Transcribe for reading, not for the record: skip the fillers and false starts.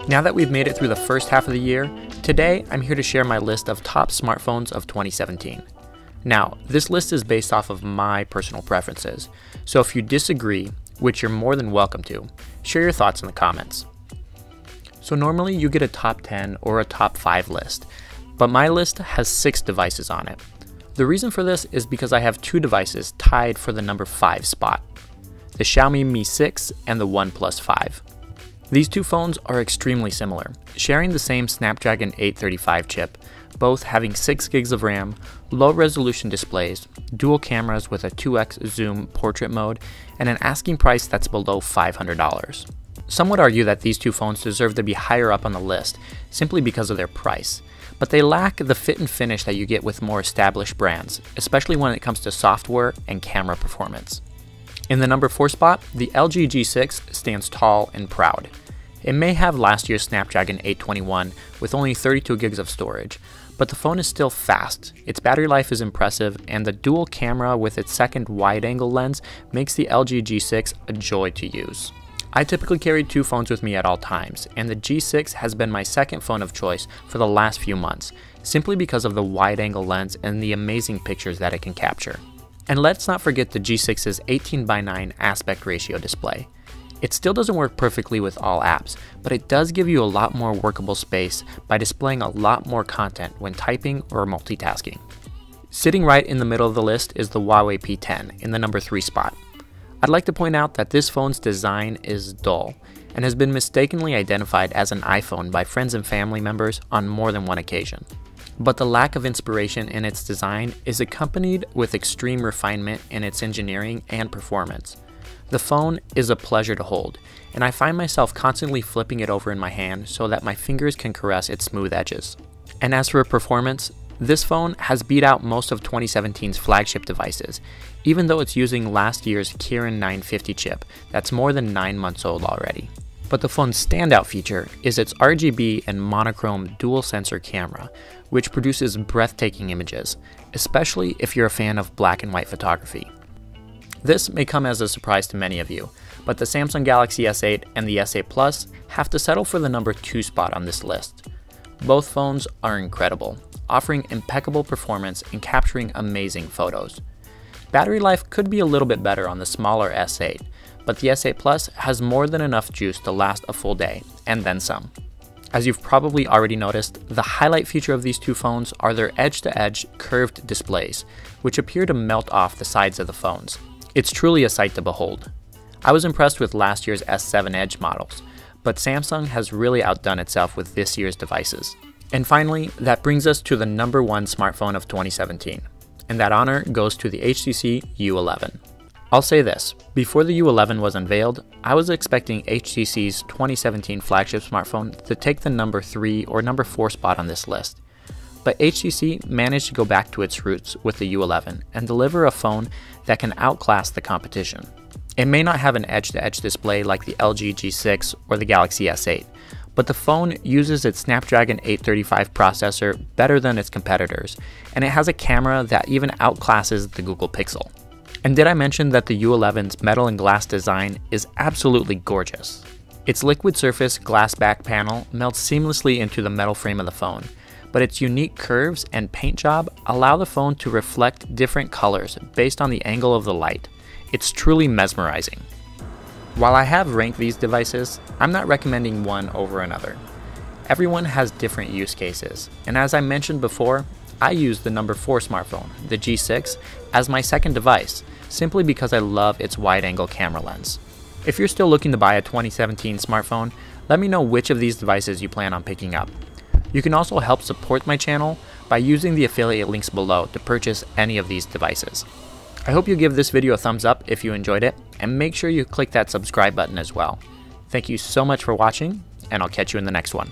Now that we've made it through the first half of the year, today I'm here to share my list of top smartphones of 2017. Now, this list is based off of my personal preferences, so if you disagree, which you're more than welcome to, share your thoughts in the comments. So normally you get a top 10 or a top 5 list, but my list has 6 devices on it. The reason for this is because I have 2 devices tied for the number 5 spot, the Xiaomi Mi 6 and the OnePlus 5. These two phones are extremely similar, sharing the same Snapdragon 835 chip, both having 6 gigs of RAM, low resolution displays, dual cameras with a 2x zoom portrait mode, and an asking price that's below $500. Some would argue that these two phones deserve to be higher up on the list simply because of their price, but they lack the fit and finish that you get with more established brands, especially when it comes to software and camera performance. In the number 4 spot, the LG G6 stands tall and proud. It may have last year's Snapdragon 821 with only 32 gigs of storage, but the phone is still fast, its battery life is impressive, and the dual camera with its second wide-angle lens makes the LG G6 a joy to use. I typically carry 2 phones with me at all times, and the G6 has been my second phone of choice for the last few months, simply because of the wide-angle lens and the amazing pictures that it can capture. And let's not forget the G6's 18:9 aspect ratio display. It still doesn't work perfectly with all apps, but it does give you a lot more workable space by displaying a lot more content when typing or multitasking. Sitting right in the middle of the list is the Huawei P10 in the number 3 spot. I'd like to point out that this phone's design is dull and has been mistakenly identified as an iPhone by friends and family members on more than one occasion. But the lack of inspiration in its design is accompanied with extreme refinement in its engineering and performance. The phone is a pleasure to hold, and I find myself constantly flipping it over in my hand so that my fingers can caress its smooth edges. And as for performance, this phone has beat out most of 2017's flagship devices, even though it's using last year's Kirin 950 chip that's more than 9 months old already. But the phone's standout feature is its RGB and monochrome dual sensor camera, which produces breathtaking images, especially if you're a fan of black and white photography. This may come as a surprise to many of you, but the Samsung Galaxy S8 and the S8 Plus have to settle for the number 2 spot on this list. Both phones are incredible, offering impeccable performance and capturing amazing photos. Battery life could be a little bit better on the smaller S8, but the S8 Plus has more than enough juice to last a full day, and then some. As you've probably already noticed, the highlight feature of these two phones are their edge-to-edge curved displays, which appear to melt off the sides of the phones. It's truly a sight to behold. I was impressed with last year's S7 Edge models, but Samsung has really outdone itself with this year's devices. And finally, that brings us to the number 1 smartphone of 2017, and that honor goes to the HTC U11. I'll say this, before the U11 was unveiled, I was expecting HTC's 2017 flagship smartphone to take the number 3 or number 4 spot on this list. But HTC managed to go back to its roots with the U11 and deliver a phone that can outclass the competition. It may not have an edge-to-edge display like the LG G6 or the Galaxy S8, but the phone uses its Snapdragon 835 processor better than its competitors, and it has a camera that even outclasses the Google Pixel. And did I mention that the U11's metal and glass design is absolutely gorgeous? Its liquid surface glass back panel melts seamlessly into the metal frame of the phone, but its unique curves and paint job allow the phone to reflect different colors based on the angle of the light. It's truly mesmerizing. While I have ranked these devices, I'm not recommending one over another. Everyone has different use cases, and as I mentioned before, I use the number 4 smartphone, the G6, as my second device, simply because I love its wide-angle camera lens. If you're still looking to buy a 2017 smartphone, let me know which of these devices you plan on picking up. You can also help support my channel by using the affiliate links below to purchase any of these devices. I hope you give this video a thumbs up if you enjoyed it, and make sure you click that subscribe button as well. Thank you so much for watching, and I'll catch you in the next one.